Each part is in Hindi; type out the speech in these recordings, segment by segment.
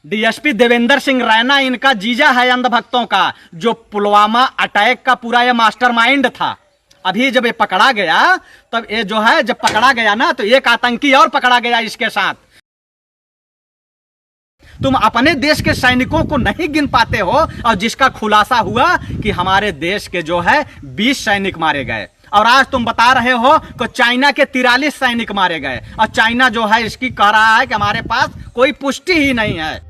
डीएसपी देवेंद्र सिंह रैना इनका जीजा है अंधभक्तों का, जो पुलवामा अटैक का पूरा ये मास्टरमाइंड था। अभी जब ये पकड़ा गया, तब ये जो है जब पकड़ा गया ना, तो एक आतंकी और पकड़ा गया इसके साथ। तुम अपने देश के सैनिकों को नहीं गिन पाते हो, और जिसका खुलासा हुआ कि हमारे देश के जो है 20 सैनिक मारे गए, और आज तुम बता रहे हो कि चाइना के 43 सैनिक मारे गए, और चाइना जो है इसकी कह रहा है कि हमारे पास कोई पुष्टि ही नहीं है।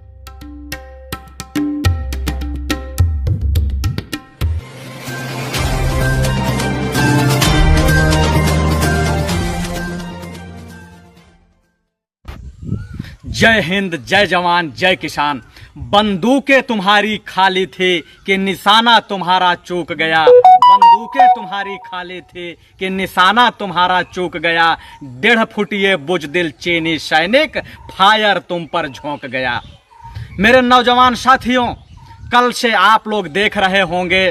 जय हिंद, जय जवान, जय किसान। बंदूकें तुम्हारी खाली थी कि निशाना तुम्हारा चूक गया। बंदूकें तुम्हारी खाली थी कि निशाना तुम्हारा चूक गया। 1.5 फुट ये बुजदिल चीनी सैनिक फायर तुम पर झोंक गया। मेरे नौजवान साथियों, कल से आप लोग देख रहे होंगे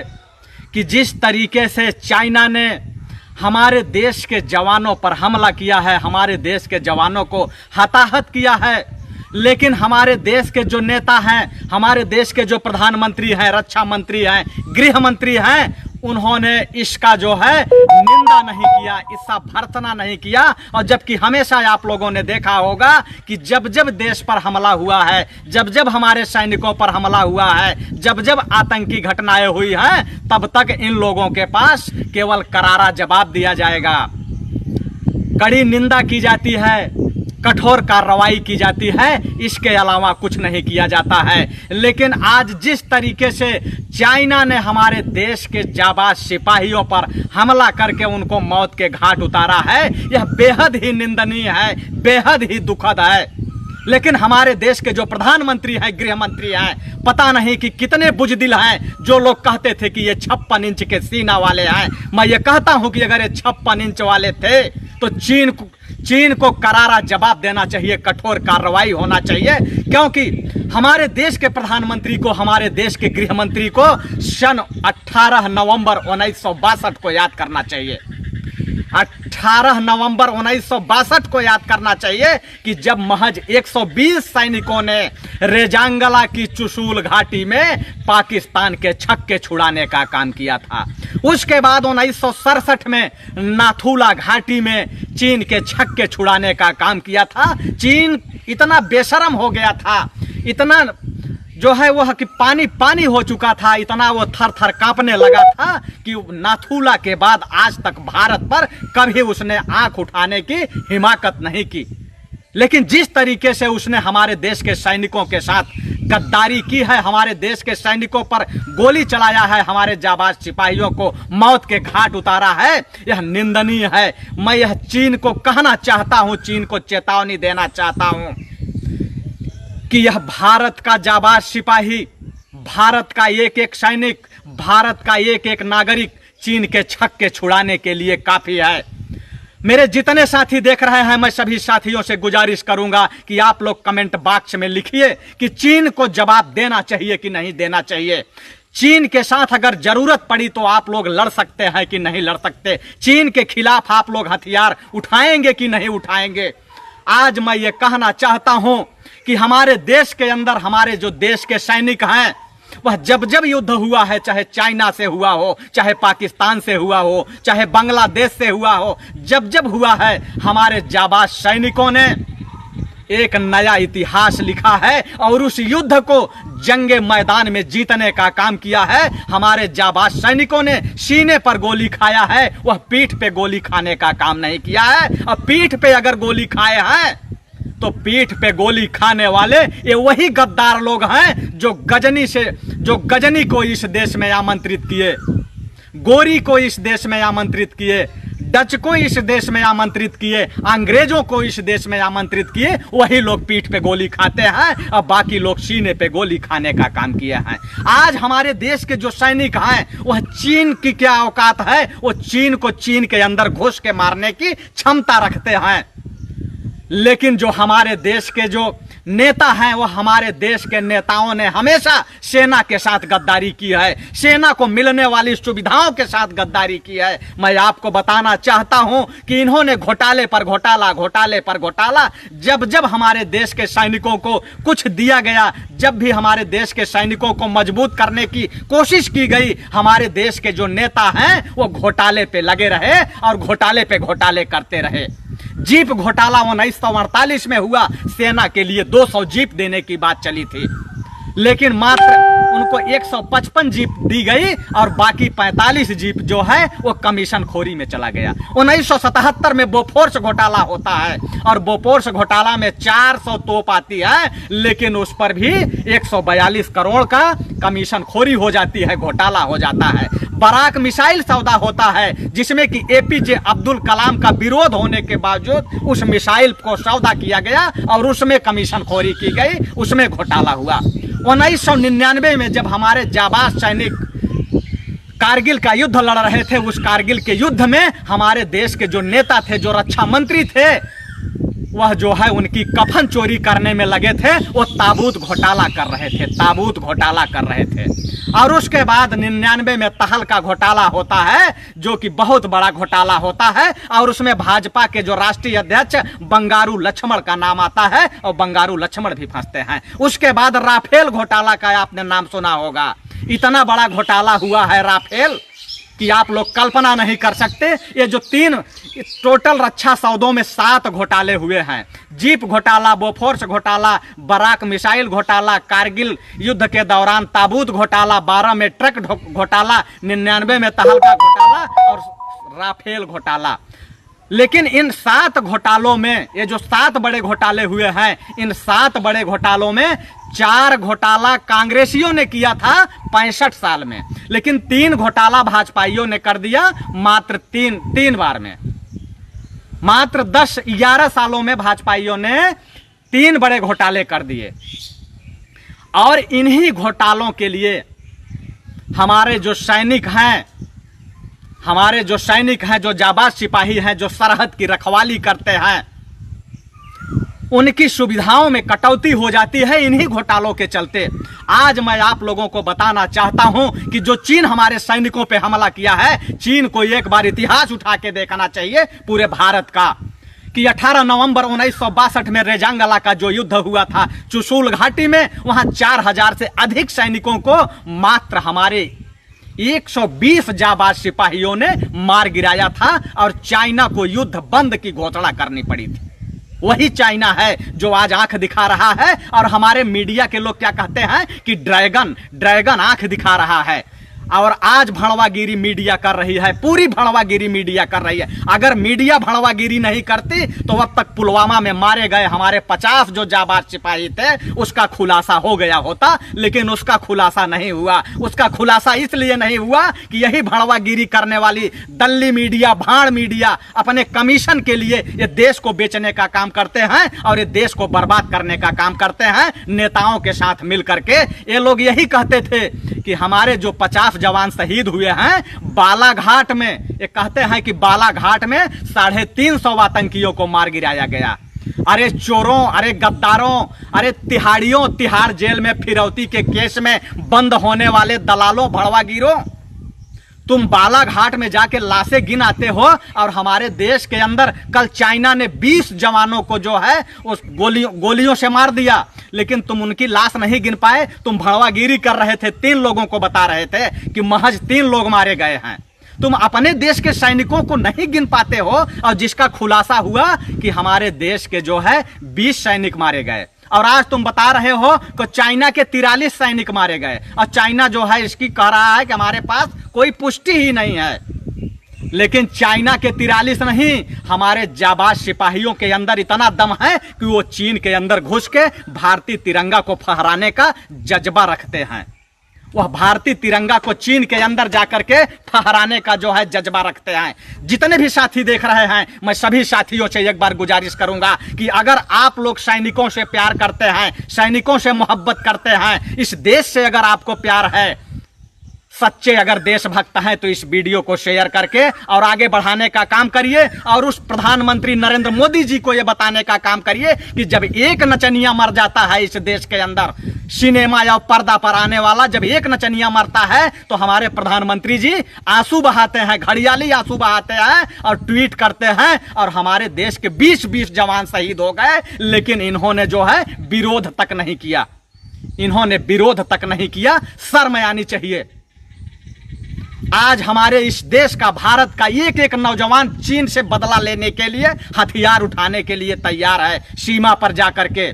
कि जिस तरीके से चाइना ने हमारे देश के जवानों पर हमला किया है, हमारे देश के जवानों को हताहत किया है, लेकिन हमारे देश के जो नेता हैं, हमारे देश के जो प्रधानमंत्री हैं, रक्षा मंत्री हैं, गृह मंत्री हैं, उन्होंने इसका जो है निंदा नहीं किया, इसका भर्त्सना नहीं किया। और जबकि हमेशा आप लोगों ने देखा होगा कि जब जब देश पर हमला हुआ है, जब जब हमारे सैनिकों पर हमला हुआ है, जब जब आतंकी घटनाएं हुई हैं, तब तक इन लोगों के पास केवल करारा जवाब दिया जाएगा, कड़ी निंदा की जाती है, कठोर कार्रवाई की जाती है, इसके अलावा कुछ नहीं किया जाता है। लेकिन आज जिस तरीके से चाइना ने हमारे देश के जाबाज सिपाहियों पर हमला करके उनको मौत के घाट उतारा है, यह बेहद ही निंदनीय है, बेहद ही दुखद है। लेकिन हमारे देश के जो प्रधानमंत्री हैं, गृह मंत्री हैं, पता नहीं कि कितने बुजदिल हैं, जो लोग कहते थे कि ये 56 इंच के सीना वाले हैं। मैं ये कहता हूं कि अगर ये 56 इंच वाले थे तो चीन को करारा जवाब देना चाहिए, कठोर कार्रवाई होना चाहिए, क्योंकि हमारे देश के प्रधानमंत्री को, हमारे देश के गृह मंत्री को सन 18 नवंबर 1962 को याद करना चाहिए। 18 नवंबर 1962 को याद करना चाहिए कि जब महज 120 सैनिकों ने रेजांगला की चुशूल घाटी में पाकिस्तान के छक्के छुड़ाने का काम किया था। उसके बाद 1967 में नाथुला घाटी में चीन के छक्के छुड़ाने का काम किया था। चीन इतना बेशरम हो गया था, इतना जो है वह कि पानी पानी हो चुका था, इतना वो थर थर कांपने लगा था कि नाथुला के बाद आज तक भारत पर कभी उसने आंख उठाने की हिमाकत नहीं की। लेकिन जिस तरीके से उसने हमारे देश के सैनिकों के साथ गद्दारी की है, हमारे देश के सैनिकों पर गोली चलाया है, हमारे जाबाज सिपाहियों को मौत के घाट उतारा है, यह निंदनीय है। मैं यह चीन को कहना चाहता हूं, चीन को चेतावनी देना चाहता हूं कि यह भारत का जाबाज सिपाही, भारत का एक एक सैनिक, भारत का एक एक नागरिक चीन के छक्के छुड़ाने के लिए काफी है। मेरे जितने साथी देख रहे हैं, मैं सभी साथियों से गुजारिश करूंगा कि आप लोग कमेंट बॉक्स में लिखिए कि चीन को जवाब देना चाहिए कि नहीं देना चाहिए। चीन के साथ अगर जरूरत पड़ी तो आप लोग लड़ सकते हैं कि नहीं लड़ सकते। चीन के खिलाफ आप लोग हथियार उठाएंगे कि नहीं उठाएंगे। आज मैं ये कहना चाहता हूं कि हमारे देश के अंदर हमारे जो देश के सैनिक हैं, वह जब जब युद्ध हुआ है, चाहे चाइना से हुआ हो, चाहे पाकिस्तान से हुआ हो, चाहे बांग्लादेश से हुआ हो, जब जब हुआ है, हमारे जाबाज सैनिकों ने एक नया इतिहास लिखा है और उस युद्ध को जंगे मैदान में जीतने का काम किया है। हमारे जाबाज सैनिकों ने सीने पर गोली खाया है, वह पीठ पे गोली खाने का काम नहीं किया है। और पीठ पे अगर गोली खाए हैं तो पीठ पे गोली खाने वाले ये वही गद्दार लोग हैं जो गजनी को इस देश में आमंत्रित किए, गोरी को इस देश में आमंत्रित किए, डच को इस देश में आमंत्रित किए, अंग्रेजों को इस देश में आमंत्रित किए। वही लोग पीठ पे गोली खाते हैं और बाकी लोग सीने पे गोली खाने का काम किए हैं। आज हमारे देश के जो सैनिक हैं, वह चीन की क्या औकात है, वो चीन को चीन के अंदर घुस के मारने की क्षमता रखते हैं। लेकिन जो हमारे देश के जो नेता हैं वो हमारे देश के नेताओं ने हमेशा सेना के साथ गद्दारी की है, सेना को मिलने वाली सुविधाओं के साथ गद्दारी की है। मैं आपको बताना चाहता हूं कि इन्होंने घोटाले पर घोटाला, घोटाले पर घोटाला, जब जब हमारे देश के सैनिकों को कुछ दिया गया, जब भी हमारे देश के सैनिकों को मजबूत करने की कोशिश की गई, हमारे देश के जो नेता हैं वो घोटाले पे लगे रहे और घोटाले पे घोटाले करते रहे। जीप घोटाला 1948 में हुआ, सेना के लिए 200 जीप देने की बात चली थी, लेकिन मात्र उनको 155 जीप दी गई और बाकी 45 जीप जो है वो कमीशन खोरी में चला गया। 1977 में बोफोर्स घोटाला होता है और बोफोर्स घोटाला में 400 तोप आती है, लेकिन उस पर भी 142 करोड़ का कमीशन खोरी हो जाती है, घोटाला हो जाता है। बराक मिसाइल सौदा होता है जिसमें कि एपीजे अब्दुल कलाम का विरोध होने के बावजूद उस मिसाइल को सौदा किया गया और उसमें कमीशन खोरी की गई, उसमें घोटाला हुआ। 1999 में जब हमारे जाबाज सैनिक कारगिल का युद्ध लड़ रहे थे, उस कारगिल के युद्ध में हमारे देश के जो नेता थे, जो रक्षा मंत्री थे, वह जो है उनकी कफन चोरी करने में लगे थे, वो ताबूत घोटाला कर रहे थे, ताबूत घोटाला कर रहे थे। और उसके बाद 99 में तहल का घोटाला होता है, जो कि बहुत बड़ा घोटाला होता है और उसमें भाजपा के जो राष्ट्रीय अध्यक्ष बंगारू लक्ष्मण का नाम आता है और बंगारू लक्ष्मण भी फंसते हैं। उसके बाद राफेल घोटाला का आपने नाम सुना होगा, इतना बड़ा घोटाला हुआ है राफेल कि आप लोग कल्पना नहीं कर सकते। ये जो टोटल रक्षा सौदों में 7 घोटाले हुए हैं, जीप घोटाला, बोफोर्स घोटाला, बराक मिसाइल घोटाला, कारगिल युद्ध के दौरान ताबूत घोटाला, 12 में ट्रक घोटाला, 99 में तहल का घोटाला और राफेल घोटाला। लेकिन इन 7 घोटालों में, ये जो 7 बड़े घोटाले हुए हैं, इन 7 बड़े घोटालों में 4 घोटाला कांग्रेसियों ने किया था 65 साल में, लेकिन 3 घोटाला भाजपाइयों ने कर दिया मात्र तीन बार में। मात्र 10-11 सालों में भाजपाइयों ने 3 बड़े घोटाले कर दिए। और इन्हीं घोटालों के लिए हमारे जो सैनिक हैं, जो जाबाज सिपाही हैं, जो सरहद की रखवाली करते हैं, उनकी सुविधाओं में कटौती हो जाती है इन्हीं घोटालों के चलते। आज मैं आप लोगों को बताना चाहता हूं कि जो चीन हमारे सैनिकों पे हमला किया है, चीन को एक बार इतिहास उठा के देखना चाहिए पूरे भारत का, कि 18 नवंबर 1962 में रेजांगला का जो युद्ध हुआ था चुशूल घाटी में, वहां 4000 से अधिक सैनिकों को मात्र हमारे 120 जाबाज सिपाहियों ने मार गिराया था और चाइना को युद्ध बंद की घोषणा करनी पड़ी थी। वही चाइना है जो आज आंख दिखा रहा है और हमारे मीडिया के लोग क्या कहते हैं कि ड्रैगन आंख दिखा रहा है। और आज भड़वागिरी मीडिया कर रही है, पूरी भड़वागिरी मीडिया कर रही है। अगर मीडिया भड़वागिरी नहीं करती तो अब तक पुलवामा में मारे गए हमारे 50 जो जाबाज सिपाही थे उसका खुलासा हो गया होता, लेकिन उसका खुलासा नहीं हुआ। उसका खुलासा इसलिए नहीं हुआ कि यही भड़वागिरी करने वाली दल्ली मीडिया, भाड़ मीडिया अपने कमीशन के लिए ये देश को बेचने का काम करते हैं और ये देश को बर्बाद करने का काम करते हैं नेताओं के साथ मिल करके। ये लोग यही कहते थे कि हमारे जो 50 जवान शहीद हुए हैं बालाघाट में, ये कहते हैं कि बालाघाट में 350 आतंकियों को मार गिराया गया। अरे चोरों, अरे गद्दारों, अरे तिहाड़ियों, तिहाड़ जेल में फिरौती के केस में बंद होने वाले दलालों, भड़वागिरों, तुम बालाघाट में जाके लाशें गिन आते हो और हमारे देश के अंदर कल चाइना ने 20 जवानों को जो है उस गोलियों से मार दिया, लेकिन तुम उनकी लाश नहीं गिन पाए। तुम भड़वागिरी कर रहे थे, 3 लोगों को बता रहे थे कि महज 3 लोग मारे गए हैं। तुम अपने देश के सैनिकों को नहीं गिन पाते हो और जिसका खुलासा हुआ कि हमारे देश के जो है 20 सैनिक मारे गए। और आज तुम बता रहे हो कि चाइना के 43 सैनिक मारे गए और चाइना जो है इसकी कह रहा है कि हमारे पास कोई पुष्टि ही नहीं है। लेकिन चाइना के 43 नहीं, हमारे जाबाज सिपाहियों के अंदर इतना दम है कि वो चीन के अंदर घुस के भारतीय तिरंगा को फहराने का जज्बा रखते हैं। वह भारतीय तिरंगा को चीन के अंदर जाकर के फहराने का जो है जज्बा रखते हैं। जितने भी साथी देख रहे हैं, मैं सभी साथियों से एक बार गुजारिश करूंगा कि अगर आप लोग सैनिकों से प्यार करते हैं, सैनिकों से मोहब्बत करते हैं, इस देश से अगर आपको प्यार है, सच्चे अगर देशभक्त हैं तो इस वीडियो को शेयर करके और आगे बढ़ाने का काम करिए, और उस प्रधानमंत्री नरेंद्र मोदी जी को यह बताने का काम करिए कि जब एक नचनिया मर जाता है इस देश के अंदर, सिनेमा या पर्दा पर आने वाला जब एक नचनिया मरता है तो हमारे प्रधानमंत्री जी आंसू बहाते हैं, घड़ियाली आंसू बहाते हैं और ट्वीट करते हैं, और हमारे देश के 20-20 जवान शहीद हो गए, लेकिन इन्होंने जो है विरोध तक नहीं किया, इन्होंने विरोध तक नहीं किया। शर्म आनी चाहिए। आज हमारे इस देश का, भारत का एक एक नौजवान चीन से बदला लेने के लिए, हथियार उठाने के लिए तैयार है सीमा पर जाकर के।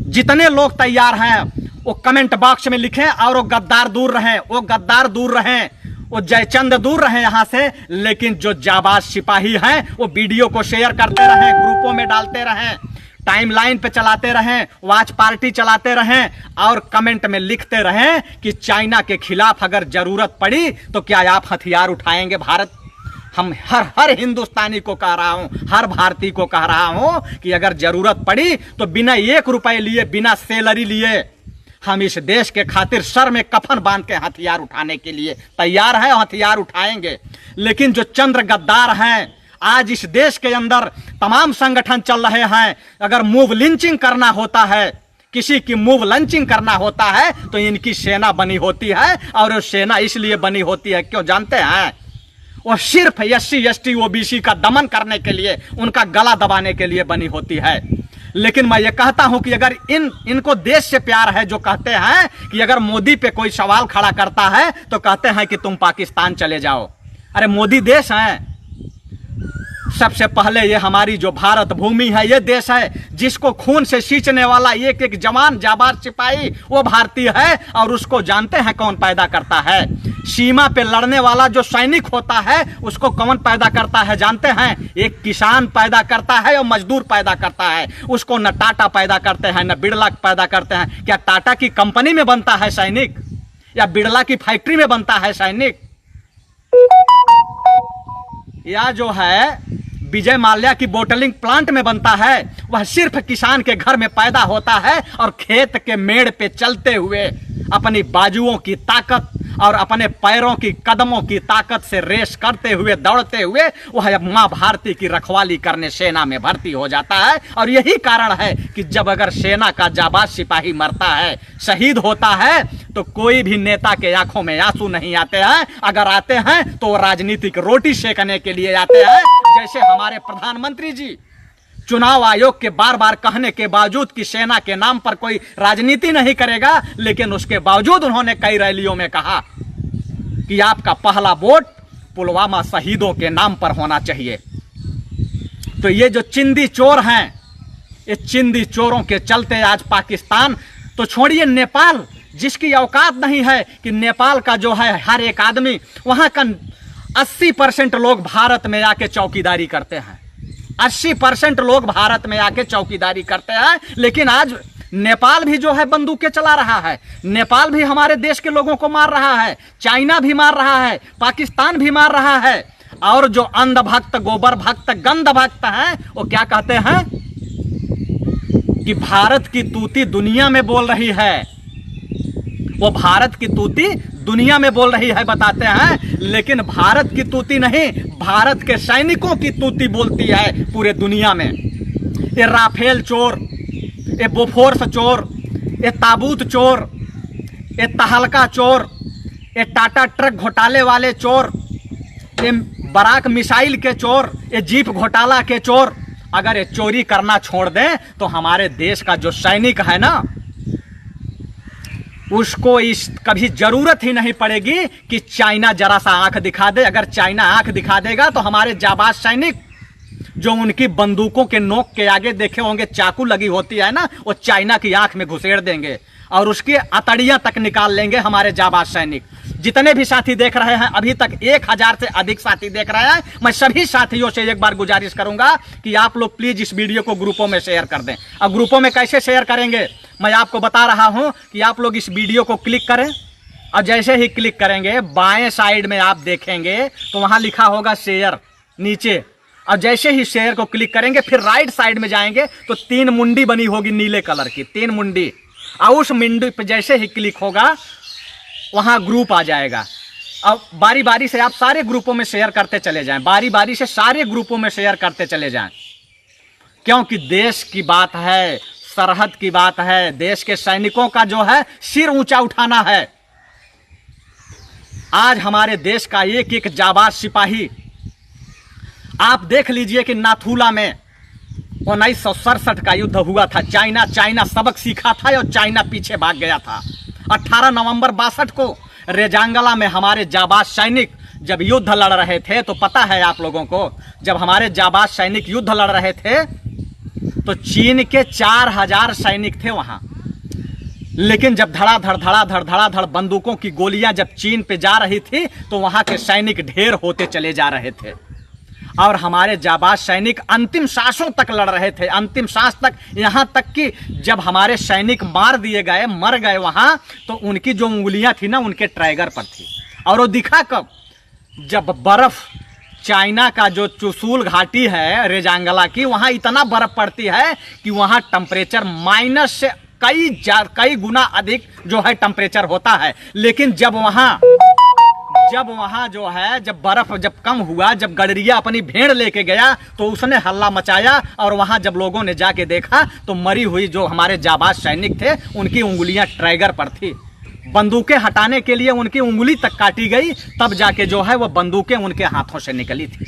जितने लोग तैयार हैं वो कमेंट बॉक्स में लिखें, और वो गद्दार दूर रहें, वो गद्दार दूर रहें, वो जयचंद दूर रहें यहां से। लेकिन जो जाबाज सिपाही हैं वो वीडियो को शेयर करते रहें, ग्रुपों में डालते रहें, टाइमलाइन पे चलाते रहें, वॉच पार्टी चलाते रहें, और कमेंट में लिखते रहें कि चाइना के खिलाफ अगर जरूरत पड़ी तो क्या आप हथियार उठाएंगे भारत। हम हर हिंदुस्तानी को कह रहा हूं, हर भारतीय को कह रहा हूं कि अगर जरूरत पड़ी तो बिना 1 रुपए लिए, बिना सैलरी लिए, हम इस देश के खातिर सर में कफन बांध के हथियार उठाने के लिए तैयार हैं, हथियार उठाएंगे। लेकिन जो चंद्र गद्दार हैं, आज इस देश के अंदर तमाम संगठन चल रहे हैं, अगर मूव लिंचिंग करना होता है, किसी की मूव लंचिंग करना होता है तो इनकी सेना बनी होती है, और वो सेना इसलिए बनी होती है, क्यों जानते हैं? वो सिर्फ SC ST OBC का दमन करने के लिए, उनका गला दबाने के लिए बनी होती है। लेकिन मैं ये कहता हूं कि अगर इनको देश से प्यार है, जो कहते हैं कि अगर मोदी पे कोई सवाल खड़ा करता है तो कहते हैं कि तुम पाकिस्तान चले जाओ। अरे मोदी देश है, सबसे पहले ये हमारी जो भारत भूमि है, ये देश है जिसको खून से सींचने वाला एक एक जवान, जाबाज सिपाही वो भारतीय है, और उसको जानते हैं कौन पैदा करता है। सीमा पे लड़ने वाला जो सैनिक होता है उसको कौन पैदा करता है जानते हैं? एक किसान पैदा करता है और मजदूर पैदा करता है। उसको न टाटा पैदा करते हैं, न बिड़ला पैदा करते हैं। क्या टाटा की कंपनी में बनता है सैनिक, या बिड़ला की फैक्ट्री में बनता है सैनिक, या जो है विजय माल्या की बोटलिंग प्लांट में बनता है? वह सिर्फ किसान के घर में पैदा होता है, और खेत के मेड़ पे चलते हुए अपनी बाजुओं की ताकत और अपने पैरों की, कदमों की ताकत से रेस करते हुए, दौड़ते हुए वह माँ भारती की रखवाली करने सेना में भर्ती हो जाता है। और यही कारण है कि जब अगर सेना का जाबाज सिपाही मरता है, शहीद होता है, तो कोई भी नेता के आंखों में आंसू नहीं आते हैं। अगर आते हैं तो राजनीतिक रोटी सेकने के लिए आते हैं। जैसे हमारे प्रधानमंत्री जी चुनाव आयोग के बार बार कहने के बावजूद कि सेना के नाम पर कोई राजनीति नहीं करेगा, लेकिन उसके बावजूद उन्होंने कई रैलियों में कहा कि आपका पहला वोट पुलवामा शहीदों के नाम पर होना चाहिए। तो ये जो चिंदी चोर हैं, ये चिंदी चोरों के चलते आज पाकिस्तान, तो छोड़िए नेपाल, जिसकी औकात नहीं है कि नेपाल का जो है हर एक आदमी, वहां का 80% लोग भारत में आके चौकीदारी करते हैं। 80% लोग भारत में आके चौकीदारी करते हैं। लेकिन आज नेपाल भी जो है बंदूकें चला रहा है, नेपाल भी हमारे देश के लोगों को मार रहा है, चाइना भी मार रहा है, पाकिस्तान भी मार रहा है। और जो अंधभक्त, गोबर भक्त, गंध भक्त हैं, वो क्या कहते हैं कि भारत की तूती दुनिया में बोल रही है, वो भारत की तूती दुनिया में बोल रही है बताते हैं। लेकिन भारत की तूती नहीं, भारत के सैनिकों की तूती बोलती है पूरे दुनिया में। ये राफेल चोर, ये बोफोर्स चोर, ये ताबूत चोर, ये तहलका चोर, ये टाटा ट्रक घोटाले वाले चोर, ये बराक मिसाइल के चोर, ये जीप घोटाला के चोर, अगर ये चोरी करना छोड़ दें तो हमारे देश का जो सैनिक है ना, उसको इस कभी जरूरत ही नहीं पड़ेगी कि चाइना जरा सा आंख दिखा दे। अगर चाइना आंख दिखा देगा तो हमारे जाबाज सैनिक जो उनकी बंदूकों के नोक के आगे देखे होंगे चाकू लगी होती है ना, वो चाइना की आंख में घुसेड़ देंगे और उसकी अतड़ियां तक निकाल लेंगे हमारे जाबाज सैनिक। जितने भी साथी देख रहे हैं, अभी तक 1000 से अधिक साथी देख रहे हैं, मैं सभी साथियों से एक बार गुजारिश करूंगा कि आप लोग प्लीज इस वीडियो को ग्रुपों में शेयर कर दें। अब ग्रुपों में कैसे शेयर करेंगे मैं आपको बता रहा हूं कि आप लोग इस वीडियो को क्लिक करें, और जैसे ही क्लिक करेंगे बाएं साइड में आप देखेंगे तो वहां लिखा होगा शेयर नीचे, और जैसे ही शेयर को क्लिक करेंगे फिर राइट साइड में जाएंगे तो 3 मुंडी बनी होगी नीले कलर की, 3 मुंडी, और उस मुंडी पर जैसे ही क्लिक होगा वहां ग्रुप आ जाएगा। अब बारी बारी से आप सारे ग्रुपों में शेयर करते चले जाएं, बारी बारी से सारे ग्रुपों में शेयर करते चले जाएं, क्योंकि देश की बात है, सरहद की बात है, देश के सैनिकों का जो है सिर ऊंचा उठाना है। आज हमारे देश का एक एक जाबाज सिपाही, आप देख लीजिए कि नाथुला में 1967 का युद्ध हुआ था। चाइना सबक सीखा था और चाइना पीछे भाग गया था। 18 नवंबर 62 को रेजांगला में हमारे जाबाज सैनिक जब युद्ध लड़ रहे थे, तो पता है आप लोगों को, जब हमारे जाबाज सैनिक युद्ध लड़ रहे थे तो चीन के 4000 सैनिक थे वहां। लेकिन जब धड़ाधड़ बंदूकों की गोलियां जब चीन पे जा रही थी तो वहां के सैनिक ढेर होते चले जा रहे थे और हमारे जाबाज सैनिक अंतिम सांसों तक लड़ रहे थे, अंतिम सांस तक। यहां तक कि जब हमारे सैनिक मार दिए गए, मर गए वहां, तो उनकी जो उंगलियां थी ना उनके ट्राइगर पर थी। और वो दिखा कब? जब बर्फ, चाइना का जो चुशूल घाटी है रेजांगला की, वहां इतना बर्फ पड़ती है कि वहां टेम्परेचर माइनस से कई गुना अधिक जो है टेम्परेचर होता है। लेकिन जब वहां जो है जब बर्फ जब कम हुआ, जब गडरिया अपनी भेड़ लेके गया तो उसने हल्ला मचाया और वहां जब लोगों ने जाके देखा तो मरी हुई जो हमारे जाबाज सैनिक थे उनकी उंगलियां ट्राइगर पर थी। बंदूकें हटाने के लिए उनकी उंगली तक काटी गई, तब जाके जो है वो बंदूकें उनके हाथों से निकली थी।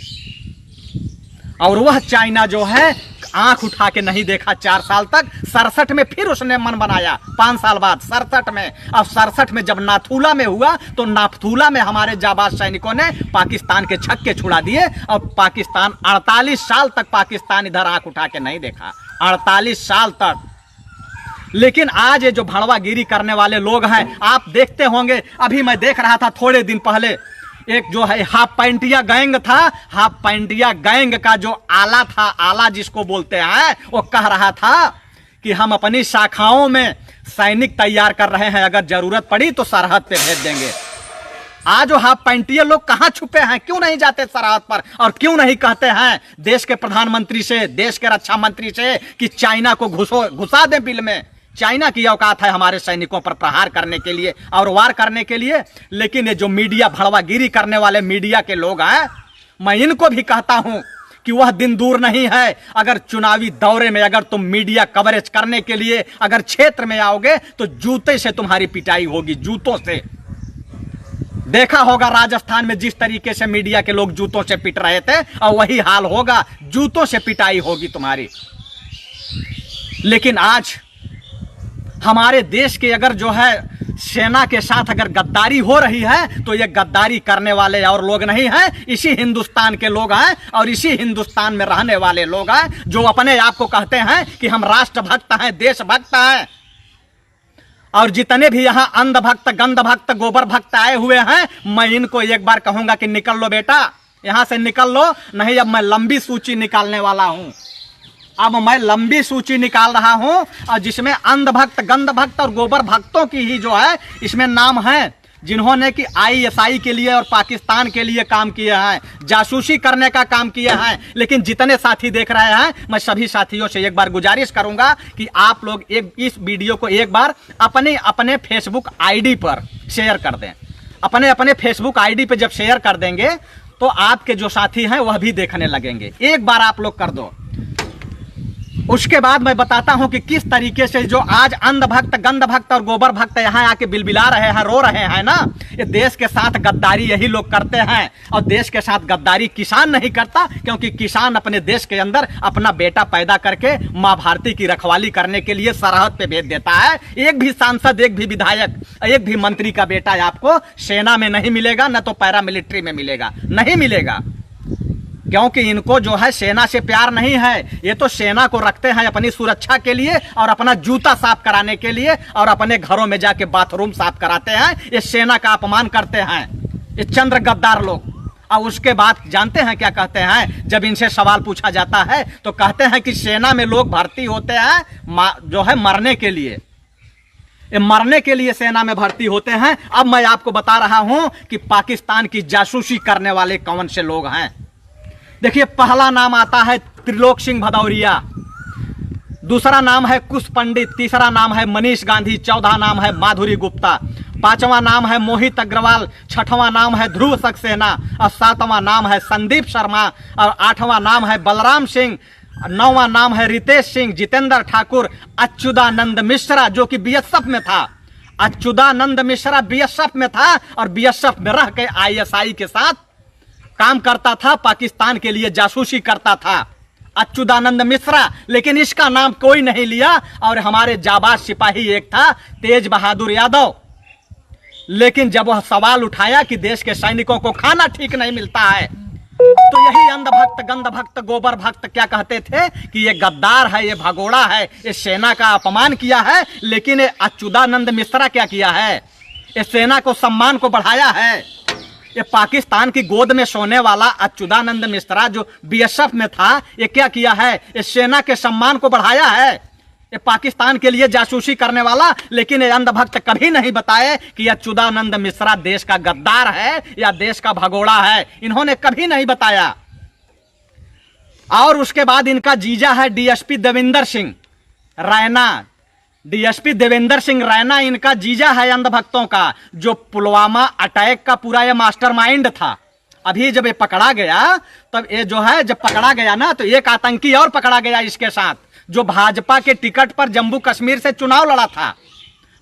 और वह चाइना जो है आंख उठा के नहीं देखा 4 साल तक। 67 में फिर उसने मन बनाया, 5 साल बाद 67 में। अब 67 में जब नाथुला में हुआ तो नाथुला में हमारे जाबाज सैनिकों ने पाकिस्तान के छक्के छुड़ा दिए और पाकिस्तान 48 साल तक पाकिस्तान इधर आंख उठा के नहीं देखा, 48 साल तक। लेकिन आज ये जो भड़वागिरी करने वाले लोग हैं, आप देखते होंगे, अभी मैं देख रहा था थोड़े दिन पहले, एक जो है हाफ पैंटिया गैंग था, हाफ पैंटिया गैंग का जो आला था, आला जिसको बोलते हैं, वो कह रहा था कि हम अपनी शाखाओं में सैनिक तैयार कर रहे हैं, अगर जरूरत पड़ी तो सरहद पे भेज देंगे। आज वो हाफ पैंटिया लोग कहां छुपे हैं? क्यों नहीं जाते सरहद पर? और क्यों नहीं कहते हैं देश के प्रधानमंत्री से, देश के रक्षा मंत्री से कि चाइना को घुसा दें बिल में? चाइना की औकात है हमारे सैनिकों पर प्रहार करने के लिए और वार करने के लिए। लेकिन ये जो मीडिया भड़वागिरी करने वाले मीडिया के लोग हैं, मैं इनको भी कहता हूं कि वह दिन दूर नहीं है, अगर चुनावी दौरे में अगर तुम मीडिया कवरेज करने के लिए अगर क्षेत्र में आओगे तो जूते से तुम्हारी पिटाई होगी, जूतों से। देखा होगा राजस्थान में जिस तरीके से मीडिया के लोग जूतों से पिट रहे थे, और वही हाल होगा, जूतों से पिटाई होगी तुम्हारी। लेकिन आज हमारे देश के अगर जो है सेना के साथ अगर गद्दारी हो रही है तो ये गद्दारी करने वाले और लोग नहीं हैं, इसी हिंदुस्तान के लोग हैं और इसी हिंदुस्तान में रहने वाले लोग हैं जो अपने आप को कहते हैं कि हम राष्ट्रभक्त हैं, देशभक्त हैं। और जितने भी यहाँ अंधभक्त, गंधभक्त, गोबर भक्त आए हुए हैं, मैं इनको एक बार कहूंगा कि निकल लो बेटा, यहां से निकल लो, नहीं अब मैं लंबी सूची निकालने वाला हूं। अब मैं लंबी सूची निकाल रहा हूं और जिसमें अंधभक्त, गंधभक्त और गोबर भक्तों की ही जो है इसमें नाम है, जिन्होंने कि ISI के लिए और पाकिस्तान के लिए काम किए हैं, जासूसी करने का काम किए हैं। लेकिन जितने साथी देख रहे हैं, मैं सभी साथियों से एक बार गुजारिश करूंगा कि आप लोग इस वीडियो को एक बार अपने फेसबुक ID पर शेयर कर दें। अपने फेसबुक ID पे जब शेयर कर देंगे तो आपके जो साथी हैं वह भी देखने लगेंगे। एक बार आप लोग कर दो, उसके बाद मैं बताता हूं कि किस तरीके से जो आज अंधभक्त, गंधभक्त और गोबर भक्त यहां आके बिलबिला रहे हैं, रो रहे हैं ना, ये देश के साथ गद्दारी यही लोग करते हैं। और देश के साथ गद्दारी किसान नहीं करता, क्योंकि किसान अपने देश के अंदर अपना बेटा पैदा करके माँ भारती की रखवाली करने के लिए सरहद पे भेज देता है। एक भी सांसद, एक भी विधायक, एक भी मंत्री का बेटा आपको सेना में नहीं मिलेगा, न तो पैरामिलिट्री में मिलेगा, नहीं मिलेगा। क्योंकि इनको जो है सेना से प्यार नहीं है, ये तो सेना को रखते हैं अपनी सुरक्षा के लिए और अपना जूता साफ कराने के लिए, और अपने घरों में जाके बाथरूम साफ कराते हैं। ये सेना का अपमान करते हैं ये चंद्र गद्दार लोग। और उसके बाद जानते हैं क्या कहते हैं? जब इनसे सवाल पूछा जाता है तो कहते हैं कि सेना में लोग भर्ती होते हैं जो है मरने के लिए, मरने के लिए सेना में भर्ती होते हैं। अब मैं आपको बता रहा हूं कि पाकिस्तान की जासूसी करने वाले कौन से लोग हैं। देखिए, पहला नाम आता है त्रिलोक सिंह भदौरिया। दूसरा नाम है कुश पंडित, तीसरा नाम है मनीष गांधी, चौथा नाम है माधुरी गुप्ता, पांचवा नाम है मोहित अग्रवाल, छठवां नाम है ध्रुव सक्सेना और सातवां नाम है संदीप शर्मा और आठवां नाम है बलराम सिंह, नौवां नाम है रितेश सिंह, जितेंद्र ठाकुर, अच्युतानंद मिश्रा जो कि बीएसएफ में था। अच्युतानंद मिश्रा बीएसएफ में था और बीएसएफ में रह के आईएसआई के साथ काम करता था, पाकिस्तान के लिए जासूसी करता था अच्युतानंद मिश्रा। लेकिन इसका नाम कोई नहीं लिया और हमारे जाबाज सिपाही एक था तेज बहादुर यादव। लेकिन जब वह सवाल उठाया कि देश के सैनिकों को खाना ठीक नहीं मिलता है, तो यही अंधभक्त, गंधभक्त, गोबर भक्त क्या कहते थे कि ये गद्दार है, ये भगोड़ा है, ये सेना का अपमान किया है। लेकिन ये अच्युतानंद मिश्रा क्या किया है, ये सेना को सम्मान को बढ़ाया है। ये पाकिस्तान की गोद में सोने वाला अच्युतानंद मिश्रा जो बीएसएफ में था, ये क्या किया है, ये सेना के सम्मान को बढ़ाया है। ये पाकिस्तान के लिए जासूसी करने वाला। लेकिन ये अंधभक्त कभी नहीं बताए कि अच्युतानंद मिश्रा देश का गद्दार है या देश का भगोड़ा है, इन्होंने कभी नहीं बताया। और उसके बाद इनका जीजा है डीएसपी देवेंद्र सिंह रैना। डीएसपी देवेंद्र सिंह रैना इनका जीजा है अंधभक्तों का, जो पुलवामा अटैक का पूरा ये मास्टरमाइंड था। अभी जब ये पकड़ा गया, तब ये जो है जब पकड़ा गया ना, तो एक आतंकी और पकड़ा गया इसके साथ, जो भाजपा के टिकट पर जम्मू कश्मीर से चुनाव लड़ा था।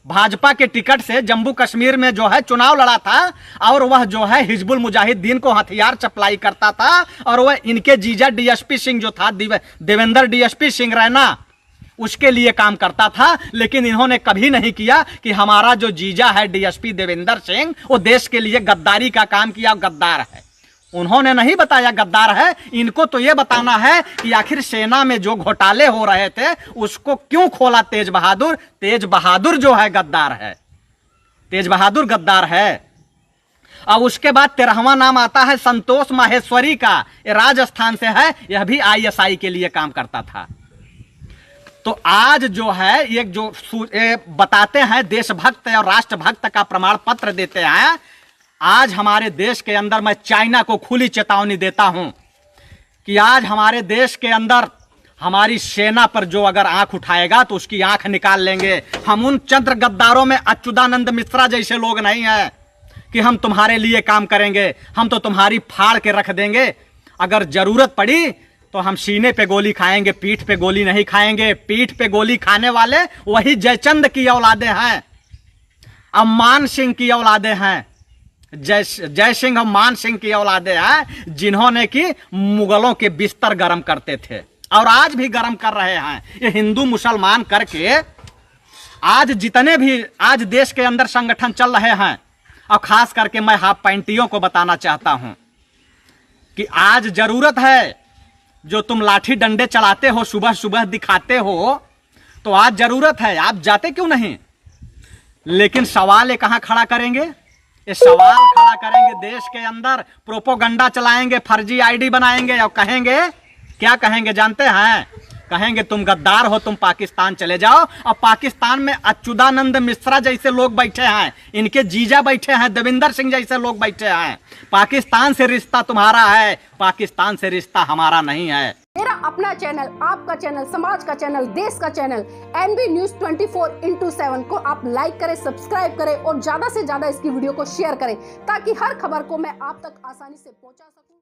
भाजपा के टिकट से जम्मू कश्मीर में जो है चुनाव लड़ा था और वह जो है हिजबुल मुजाहिदीन को हथियार सप्लाई करता था। और वह इनके जीजा डीएसपी सिंह जो था, देवेंद्र डीएसपी सिंह रैना, उसके लिए काम करता था। लेकिन इन्होंने कभी नहीं किया कि हमारा जो जीजा है डीएसपी देवेंद्र सिंह, वो देश के लिए गद्दारी का काम किया, गद्दार है। उन्होंने नहीं बताया गद्दार है। इनको तो ये बताना है कि आखिर सेना में जो घोटाले हो रहे थे उसको क्यों खोला तेज बहादुर। तेज बहादुर जो है गद्दार है, तेज बहादुर गद्दार है। और उसके बाद 13वां नाम आता है संतोष माहेश्वरी का, ये राजस्थान से है, यह भी आईएसआई के लिए काम करता था। तो आज जो है एक जो बताते हैं देशभक्त और राष्ट्रभक्त का प्रमाण पत्र देते हैं। आज हमारे देश के अंदर मैं चाइना को खुली चेतावनी देता हूं कि आज हमारे देश के अंदर हमारी सेना पर जो अगर आंख उठाएगा तो उसकी आंख निकाल लेंगे। हम उन चंद्र गद्दारों में अच्युतानंद मिश्रा जैसे लोग नहीं हैं कि हम तुम्हारे लिए काम करेंगे, हम तो तुम्हारी फाड़ के रख देंगे। अगर जरूरत पड़ी तो हम सीने पे गोली खाएंगे, पीठ पे गोली नहीं खाएंगे। पीठ पे गोली खाने वाले वही जयचंद की औलादे हैं, मान सिंह की औलादे हैं, जय सिंह और मान सिंह की औलादे हैं, जिन्होंने कि मुगलों के बिस्तर गर्म करते थे और आज भी गर्म कर रहे हैं। ये हिंदू मुसलमान करके आज जितने भी आज देश के अंदर संगठन चल रहे हैं, और खास करके मैं हाफ पैंटियों को बताना चाहता हूं कि आज जरूरत है, जो तुम लाठी डंडे चलाते हो, सुबह सुबह दिखाते हो, तो आज जरूरत है, आप जाते क्यों नहीं। लेकिन सवाल ये कहां खड़ा करेंगे, ये सवाल खड़ा करेंगे देश के अंदर, प्रोपोगंडा चलाएंगे, फर्जी आईडी बनाएंगे और कहेंगे, क्या कहेंगे जानते हैं, कहेंगे तुम गद्दार हो, तुम पाकिस्तान चले जाओ। और पाकिस्तान में अच्युतानंद मिश्रा जैसे लोग बैठे हैं, इनके जीजा बैठे हैं, देवेंद्र सिंह जैसे लोग बैठे हैं। पाकिस्तान से रिश्ता तुम्हारा है, पाकिस्तान से रिश्ता हमारा नहीं है। मेरा अपना चैनल, आपका चैनल, समाज का चैनल, देश का चैनल NB News 24/7 को आप लाइक करें, सब्सक्राइब करें और ज्यादा से ज्यादा इसकी वीडियो को शेयर करें, ताकि हर खबर को मैं आप तक आसानी से पहुंचा सकूं।